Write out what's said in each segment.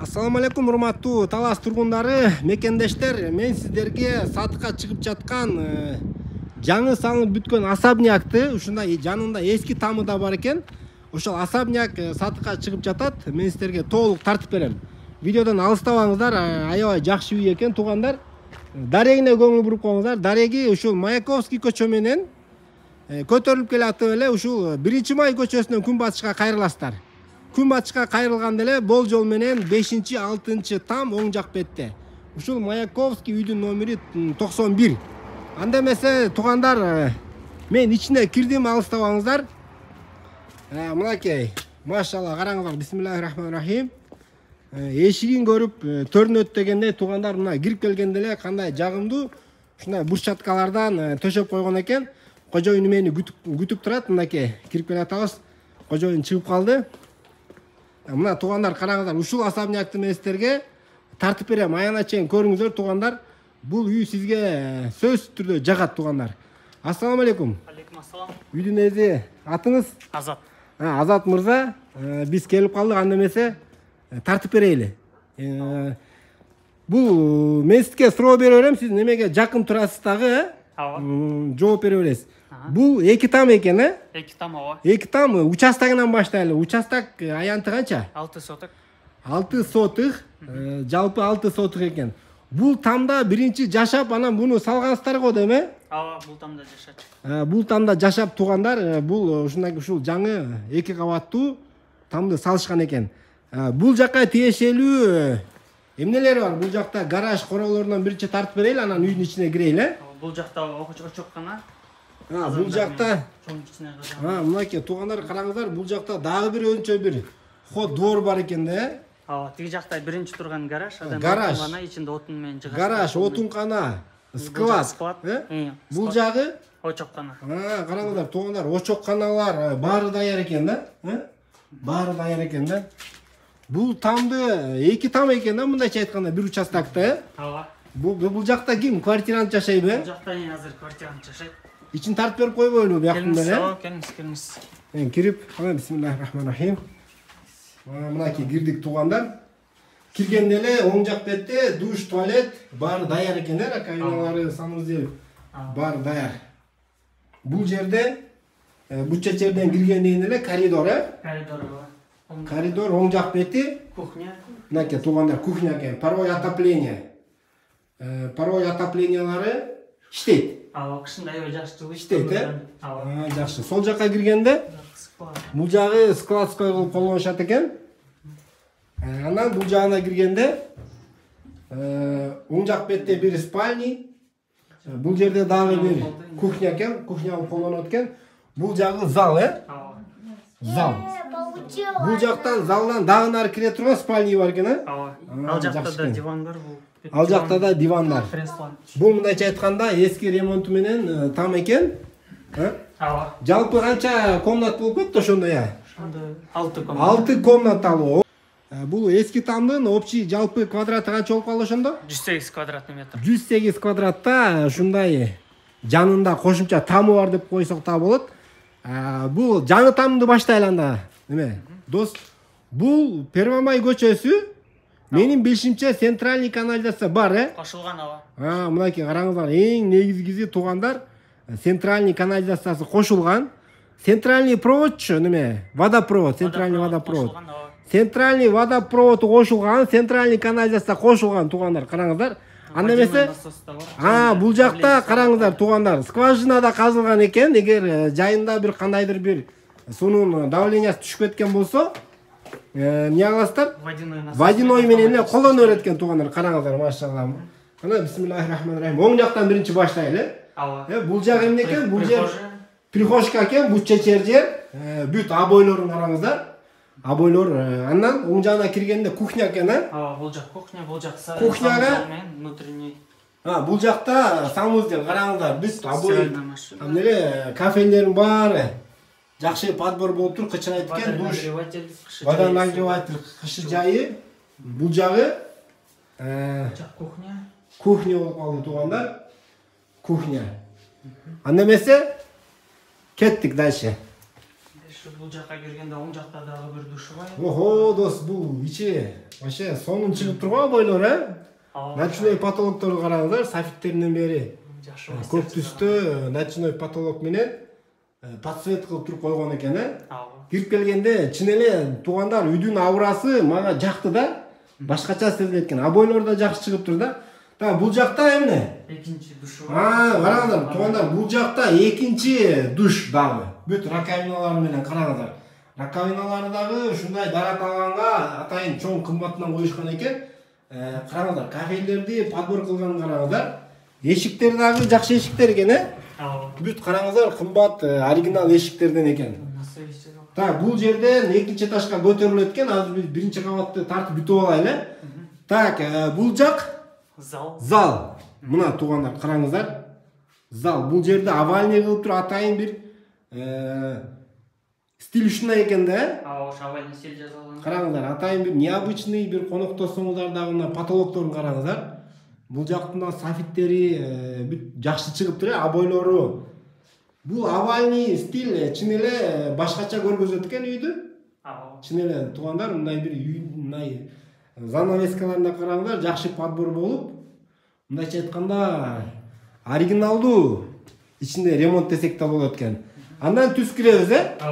Assalamu alaikum урматтуу Талас тургундары, мекендештер. Мен сиздерге сатыкка чыгып жаткан жаңы салынып бүткөн особнякты, ушундай жанында эски тамы да бар экен. Ошол особняк сатыкка чыгып жатат. Мен сиздерге толук тартып берем. Видеодон алыстабаңыздар, аябай жакшы үй экен туугандар. Дарегине көңүл буруп коюңуздар. Дареги ушул Маяковский көчө менен көтөрүлүп келатып эле ушул 1-май көчөсүнөн күнбатышка кайрыласыздар. Күнбатышка кайрылганда эле болжол менен 5-6 там оң жак бетте. Ушул Маяковский үйдүн номери 91. Анда эмесе туугандар, мен ичине кирдим, алыстабаңыздар. Мынакей, машалла, караңыздар. Бисмиллахиррахманиррахим. Эшигин көрүп төрүнөт дегенде туугандар, мына кирип келгенде эле кандай жагымдуу ушундай бурчаткалардан төшөп койгон экен. Кожоюн мени күтүп турат. Мынакей, кирип келатабыз. Кожоюн чыгып калды. Мына туугандар, караңыздар, ушул особнякты мен сиздерге тартып берем. Аяна чейин көрүңүздөр туугандар. Бул үй сизге сөзсүз түрдө жагат туугандар. Ассаламу алейкум. Алейкум ассалам. Үйдүн эзи, атыңыз? Азат. Азат мырза, биз келип калдык, анда эмесе тартып берели. Бул мен сизге суроо бере берем, сиз немеге жакын турасыз дагы, жооп бере бересиз. Бул 2 там экен, 2 там, ооба. 2 там, участогунан баштайлы. Участок аянты канча? 6 соток. 6 сотық, жалпы 6 сотық екен. Бұл тамда биринчи жашап, анан буну салгансыздар го деме? Ооба, бул тамда жашачы. Бул тамда жашап туугандар, бул ушул жаңы 2 кабаттуу тамды салышкан экен. Бул жакка тиешелүү эмнелер бар? Бул жакта гараж королорунан биринчи тартып берели, анан үйдүн ичине кирейли. Бул жакта очоккана. Бул жакта мынакей туугандар, караңыздар, бул жакта дагы бир өнчө бир ход двор бар экен да. Тиги жакта биринчи турган гараж, гараж, ичинде отун менен жыгаш. Гараж, отункана, склад. Бул жагы очоккана. Караңыздар туугандар, очокканалар баары даяр экен да. Баары даяр экен да. Бул тамды 2 там экен да, мындайча айтканда, бир участокто. Ооба. Бул жакта ким? Квартирант жашайбы? Бул жакта азыр квартирант жашайт. İçin tartып берип койбойлу бияктын эле. Келиңиз. Мен кирип, бисмиллахиррахманиррахим. Мынакей кирдик туугандар. Киргенде эле оң жак бетте душ, туалет баары даяр экен да, раковиналары, санузел баары даяр. Бул жерде бутча жерден киргенден эле коридор, коридор оң жак бети кухня. Мынакей туугандар, кухня экен. Паровой отопление. Паровой отоплениялары иштейт. Кышында жакшы иштейт, жакшы. Сол жакка киргенде бул жагы складской кылып колдонушат экен. Анан бул жагына киргенде оң жак бетте бир спальни, бул жерде дагы бир кухня экен, кухня кылып колдонот экен. Бул жагы зал, зал. Бул жактан залдан дагы нары кире турган спальни бар экен, Ал жакта да диван бар, бул. Ал жакта да дивандар. Бул мындайча айтканда эски ремонту менен там экен. Жалпы канча комнат болуп кетти ошондо я? 6 комнат. 6 комнаталуу. Бул эски тамдын общий жалпы квадраты канча болуп калды ошондо? 108 квадратный метр. 108 квадратта ушундай жанында кошумча тамы бар деп койсок да болот. Бул жаңы тамды баштайлы анда. Неме? Дос, бул 1-май көчөсү. Менин билишимче центральный канализация бар, Кошулган, ооба. Мынакей караңыздар, эң негизгиси туугандар, центральный канализациясы кошулган. Центральный проводчу неме? Водопровод, центральный водопровод. Центральный водопроводу кошулган, центральный канализация кошулган туугандар, караңыздар. Анда эмесе? Бул жакта караңыздар туугандар, скважина да казылган экен. Эгер жайында бир кандайдыр бир суунун давлениясы түшүп кеткен болсо, эмне кыласыздар? Водяной менен эле колдоно берет экен туугандар, караңыздар, машалла. Кана бисмиллахиррахманиррахим. Оң жактан биринчи баштайлы. Бул жак эмне экен? Бул жер прихожка экен, бут чечер жер. Бүт обойлорун караңыздар. Обойлор, андан оң жагына киргенде кухня экен, Бул жак кухня, бул жак кухняга внутренний. Бул жакта санузел, караңыздар, бүт обой. Эмне кафелерин баары жакшы подбор болуп тур, кычырайт экен, душ, вода нагреватель, кышы жайы. Бул жагы кухня. Кухня болуп калды туугандар. Кухня. Анда эмесе кеттик дальше. Бул жакка киргенде оң жакта дагы бир душ бар. Охо, дос, бул ичи вообще сонун чыгып турган бойлор, ночной потолокторду караңыздар, софиттеринен бери Жакшы. көк түстө ночной потолок менен подсвет кылып туруп койгон экен, Кирип келгенде чын эле туугандар үйдүн аурасы мага жакты да. Башкача сезилет экен. Бойлор да жакшы чыгыптыр да. Та бул жакта эмне? Экинчи душу. Караңыздар, туугандар, бул жакта экинчи душ дагы. Бүт раковиналар менен караңыздар. Раковиналары дагы ушундай дараталганга атайын чоң кымбатынан коюшкан экен. Караңыздар, кафелерди подбор кылган караңыздар. Эшиктер дагы жакшы эшиктер экен, Бүт караңыздар, кымбат оригинал эшиктерден экен. Так, бул жерден экинчи этажга көтөрүлөт экен. Азыр биз биринчи кабатты тартып бүтүп алайлы. Так, бул жак зал. Мына туугандар, караңыздар. Зал. Бул жерде овальный кылып туруп атайын бир стиль ушундай экен да. Овальный стиль жасалган. Караңыздар, атайын бир необычный бир коноктосоңуздар дагы мына потолокторун караңыздар. Бул жактын софиттери бүт жакшы чыгыптыр, бойлору. Бул овальный стиль чын эле башкача көргөзөт экен үйдү. Чын эле туугандар, мындай бир үй, мындай занавескаларына караңыздар, жакшы подбор болуп, мындайча айтканда оригиналдуу ичинде ремонт десек да болот экен. Андан түз киребиз,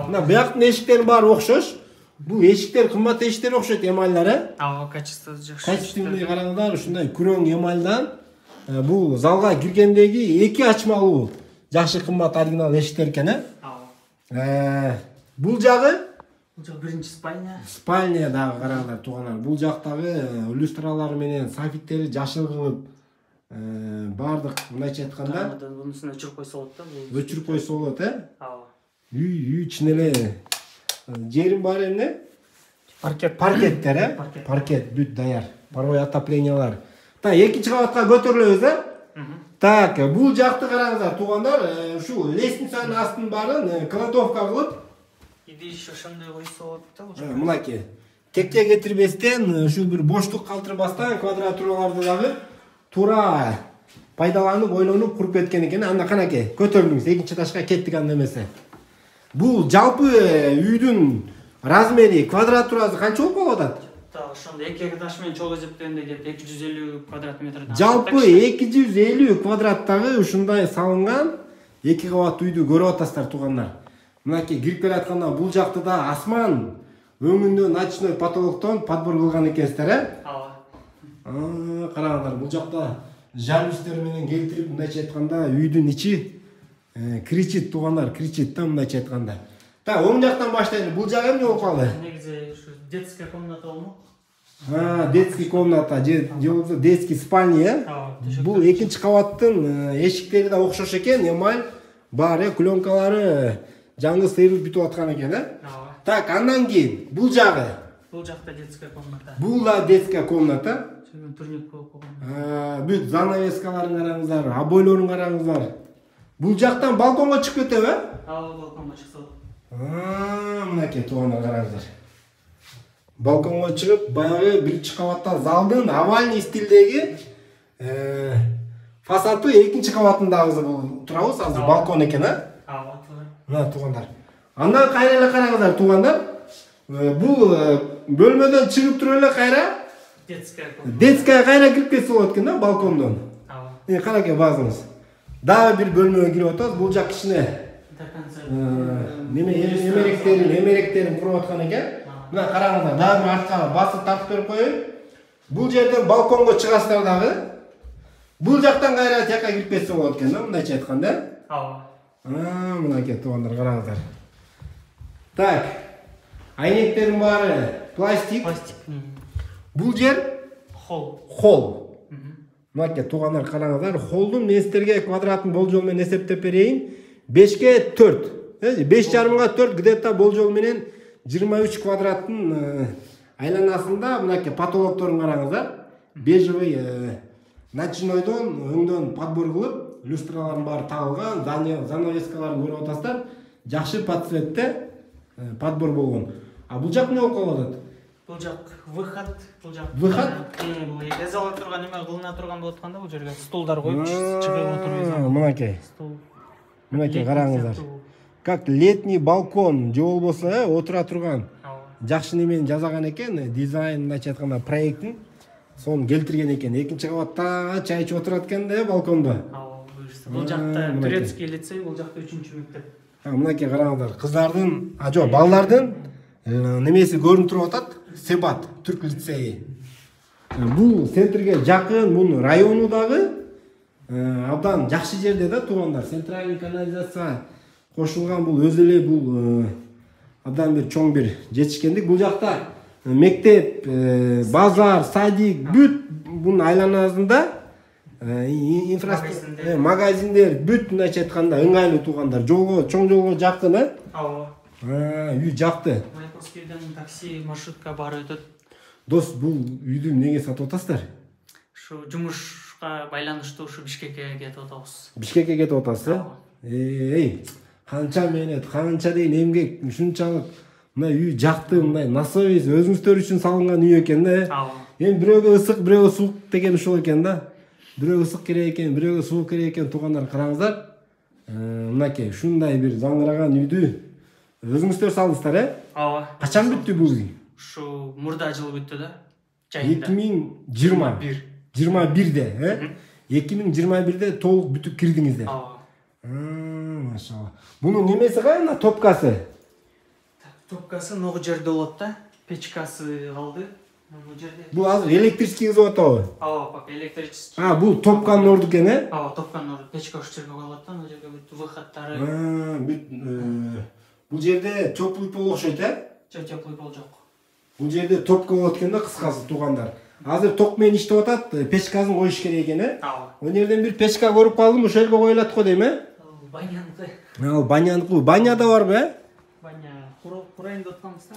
Мына бияктын эшиктеринин баары окшош. Бул эшиктер кымбат эшиктер окшойт, эмальдар, Качествосы жакшы. Качественный караңыздар, ушундай күрөң эмальдан бул залга киргендеги эки ачмалуу жакшы кымбат оригинал эшиктер экен, Бул жагы биринчи спальня. Спальня дагы караңыздар туугандар. Бул жактагы люстралары менен софиттери жашыл кылып, бардык мындайча айтканда Бунусун өчүрүп койсо болот да. Өчүрүп койсо болот, Үй чын эле жерин баары эмне? Паркеттер, Паркет бүт даяр. Паровой отоплениялар. Та экинчи кабатка көтөрүлөбүз, Так, бул жакты караңыздар туугандар, ушу лестницанын астын баарын кладовка кылып, идиш ошондой койсо болот да. Мынакей. Текке кетирбестен, ушу бир боштук калтырбастан квадратураларды дагы туура пайдаланып, ойлонуп куруп кеткен экен. Анда канакей, көтөрүлүңүз, экинчи этажга кеттик анда эмесе. Бул жалпы үйдүн размери, квадратурасы канча болуп атат? Ошондо эки этаж менен чогуу эсептегенде кеп 250 квадрат метрден. Жалпы 250 квадраттагы ушундай салынган эки кабат үйдү көрүп атасыздар туугандар. Мынакей кирип келатканда бул жакты да асман өңүндө ночной потолоктон подбор кылган экенсиздер, Караңыздар, бул жакта жалюзтер менен келтирип, мындайча айтканда үйдүн ичи кричит туугандар, кричит да мындайча айтканда. Так, оң жактан баштайлы. Бул жак эмне болуп калды? Негизи ушу детская комната болмок. Детский комната, же болбосо детский спальня, Бул экинчи кабаттын эшиктери да окшош экен, эмаль баары, клёнкалары жаңы сыйрылып бүтүп аткан экен, Так, андан кийин бул жагы. Бул жакта детская комната. Бул да детская комната. Турник болуп койгон. Бүт занавескаларын караңыздар, бойлорун караңыздар. Бул жактан балконго чыгып кетеби? Балконго чыкса болот. Мынакей туугандар караңыздар. Балконго чыгып, баягы биринчи кабатта залдын овальный стилдеги фасады экинчи кабатындагысы бул турабыз, азыр балкон экен, Мына туугандар. Андан кайра эле караңыздар туугандар. Бул бөлмөдөн чыгып туруп эле кайра детская кайра кирип кетсе болот экен да балкондон. Каракей базыңыз. Дагы бир бөлмөгө кирип атабыз. Бул жак кичине эмеректерин куруп аткан экен. Мына караңыздар, дагы бир артка басып тартып берип коеюн. Бул жерден балконго чыгасыздар дагы. Бул жактан кайра тияка кирип кетсе болот экен да, мындайча айтканда. Мынакей туугандар караңыздар. Так, айнектердин баары пластик. Бул жер холл. Мынакей туугандар караңыздар, холдун мен сиздерге квадратын болжол менен эсептеп берейин. 5ке 4. 5,5га 4 где-то болжол менен 23 квадраттын айланасында мынакей потолокторун караңыздар. Бежевый ночнойдон өңдөн подбор кылып, люстралардын баары тагылган, занавескаларын көрүп атасыздар. Жакшы подсветте подбор болгон. А бул жак эмне болуп калып атат? Бул жак выход, бул жак. Выход? Бул эзала турган эме кылына турган болуп атканда бул жерге столдар коюп чыгып отуруп. Мынакей. Стол. Мынакей караңыздар. Как летний балкон же болбосо отура турган. жакшы немени жасаган экен, дизайн мындайча айтканда проекттин сону келтирген экен. Экинчи кабатта чай ичип отурат экен да балкондо. Бул жакта турецкий лицей, бул жакта 3-мектеп. Мынакей караңыздар, кыздардын, жок, балдардын немеси көрүнүп туруп атат. Себат түрк лицейи. Бул центрге жакын, бунун району дагы абдан жакшы жерде да туугандар. Центральный канализация кошулган, бул өзү эле бул абдан бир чоң бир жетишкендик. Бул жакта мектеп, базар, садик, бүт бунун айланасында инфраструктура, магазиндер, бүт мындайча айтканда ыңгайлуу туугандар. Жолго, чоң жолго жакын, Ооба. Үй жакты. Майкоскийден такси, маршрутка баары өтөт. Дос, бул үйдү эмнеге сатып атасыздар? Ушу жумушка байланыштуу ушу Бишкекке кетип атабыз. Бишкекке кетип атасыз? Канча менет, канча дейин эмгек, ушунчалык мына үй жакты, мындай насовиз өзүңүздөр үчүн салынган үй экен да. Эми бирөөгө ысык, бирөөгө суук деген ушул экен да. Бирөөгө ысык керек экен, бирөөгө суук керек экен туугандар, караңыздар. Мынакей ушундай бир заңыраган үйдү өзүңүздөр салдыңыздар, Ооба. Качан бүттү бул үй? Ушу мурда жыл бүттү да. Жайында. 2021-де, 2021-де толук бүтүп кирдиңиздер. Ооба. Машалла. Бунун немеси кайда, топкасы? Топкасы могу жерде болот да. Печкасы калды. Бул азыр электрический кызып атабы? Ооба, электрический. Бул топканын орду экен, Ооба, топканын орду. Печка ушул жерге коюлат да, ал жерге бүт выходдары. Бул жерде теплый пол окшойт, Жок, теплый пол жок. Бул жерде топка болот экен да, кыскасы туугандар. Азыр ток менен иштеп атат, печкасын коюш керек экен, Ооба. Ал жерден бир печка көрүп калдым, ошол жерге коюлат го дейм, Баняныкы. Ал баняныкы, баняда барбы, Баня курайын деп атканбыз да.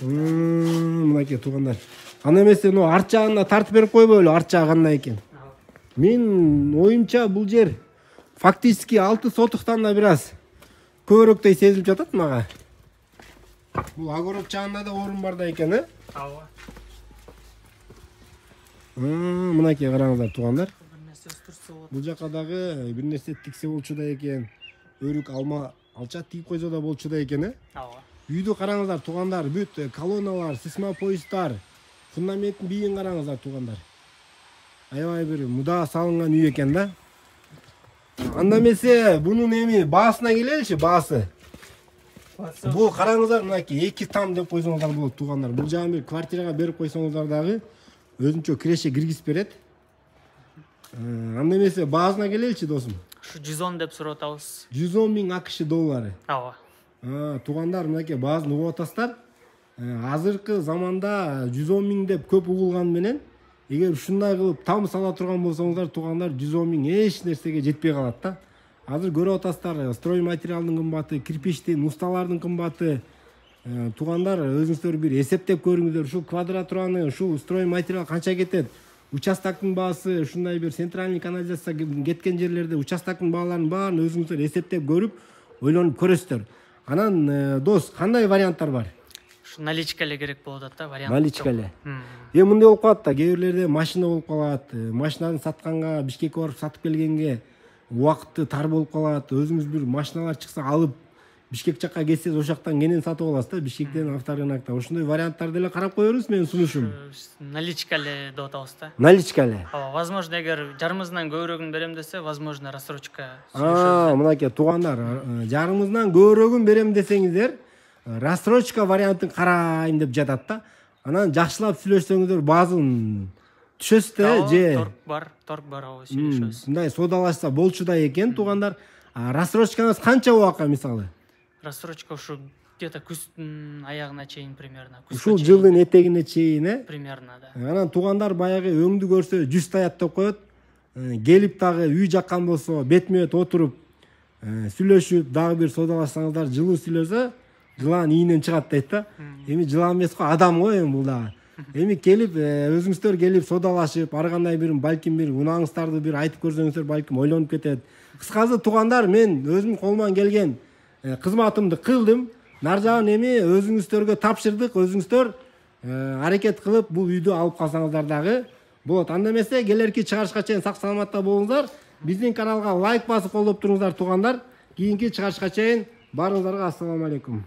Мынакей туугандар. Ана эмесе, арт жагына тартып берип койбойлу, эле арт жагы кандай экен. Мен оюмча бул жер фактически 6 сотуктан да бир аз көбүрөөктөй сезилип жатат мага. Бул огород жагында да орун бар да экен, Ооба. Мынакей караңыздар туугандар. Бир нерсе өстүрсө болот. Бул жака дагы бир нерсе тиксе болчу да экен. Өрүк алма алча тигип койсо да болчу да экен, Ооба. Үйдү караңыздар туугандар, бүт колонналар, сейсмопоисттар, фундаменттин бийин караңыздар туугандар. Аябай бир муда салынган үй экен да. Анда эмесе бунун эми баасына келеличи, баасы. Бул караңыздар, мынакей 2 там деп койсоңуздар болот туугандар. Бул жагын бир квартирага берип койсоңуздар дагы өзүнчө киреше киргизип берет. Анда эмесе баасына келеличи досум. Ушу 110 деп сурап атабыз. 110 000 АКШ доллары. Ооба. Туугандар, мынакей баазын угуп атасыздар. Азыркы заманда 110 000 деп көп угулган менен, эгер ушундай кылып там сала турган болсоңуздар, туугандар, 110 000 эч нерсеге жетпей калат да. Азыр көрүп атасыздар, строй материалдын кымбаты, кирпичтин, усталардын кымбаты. Туугандар, өзүңүздөр бир эсептеп көрүңүздөр, ушул квадратураны, ушул строй материал канча кетет? Участоктун баасы, ушундай бир центральный канализация кеткен жерлерде участоктун бааларынын баарын өзүңүздөр эсептеп көрүп, ойлонуп көрөсүздөр. Анан, дос, кандай варианттар бар? Ушу наличка эле керек болуп атат да, вариант. Наличка эле. Мындай болуп калат да, кээ бирлерде машина болуп калат. Машинаны сатканга, Бишкекке барып сатып келгенге убакыты тар болуп калат. Өзүңүз бир машиналар чыкса алып Бишкек жакка кетсеңиз, ошол жактан кенен сатып аласыз да, Бишкектен авторынакта. Ошондой варианттарды эле карап коербуз, менин сунушум. Наличка эле деп атабыз да. Наличка эле. Возможно, эгер жарымыздан көбүрөөгүн берем десе, возможно, рассрочка. Мынакей туугандар, жарымыздан көбүрөөгүн берем десеңиздер, рассрочка вариантын карайм деп жатат да. Анан жакшылап сүйлөшсөңүздөр баазын түшөсүз да, же торг бар, сүйлөшөбүз. Мындай содалашса болчу да экен, туугандар. Рассрочкаңыз канча убакка мисалы? Рассрочка ушу где-то күздүн аягына чейин примерно. Ушул жылдын этегине чейин, Примерно, да. Анан туугандар баягы өңдү көрсө 100 таят деп коет. Келип дагы үй жаккан болсо бетме бет отуруп сүйлөшүп, дагы бир содалашсаңыздар, жылуу сүйлөсө, жылан ийинен чыгат дейт да. Эми жылан эмес го, адам го эми бул дагы. Эми келип, өзүңүздөр келип содалашып, ар кандай бир балким бир унааңыздарды бир айтып көрсөңүздөр, балким ойлонуп кетет. Кыскасы туугандар, мен өзүм колуман келген кызматымды кылдым. Нар жагын эми өзүңүздөргө тапшырдык. Өзүңүздөр аракет кылып бул үйдү алып калсаңыздар дагы болот. Анда эмесе келерки чыгарышка чейин сак саламатта болуңуздар. Биздин каналга лайк басып колдоп туруңуздар туугандар. Кийинки чыгарышка чейин баарыңыздарга ассаламу алейкум.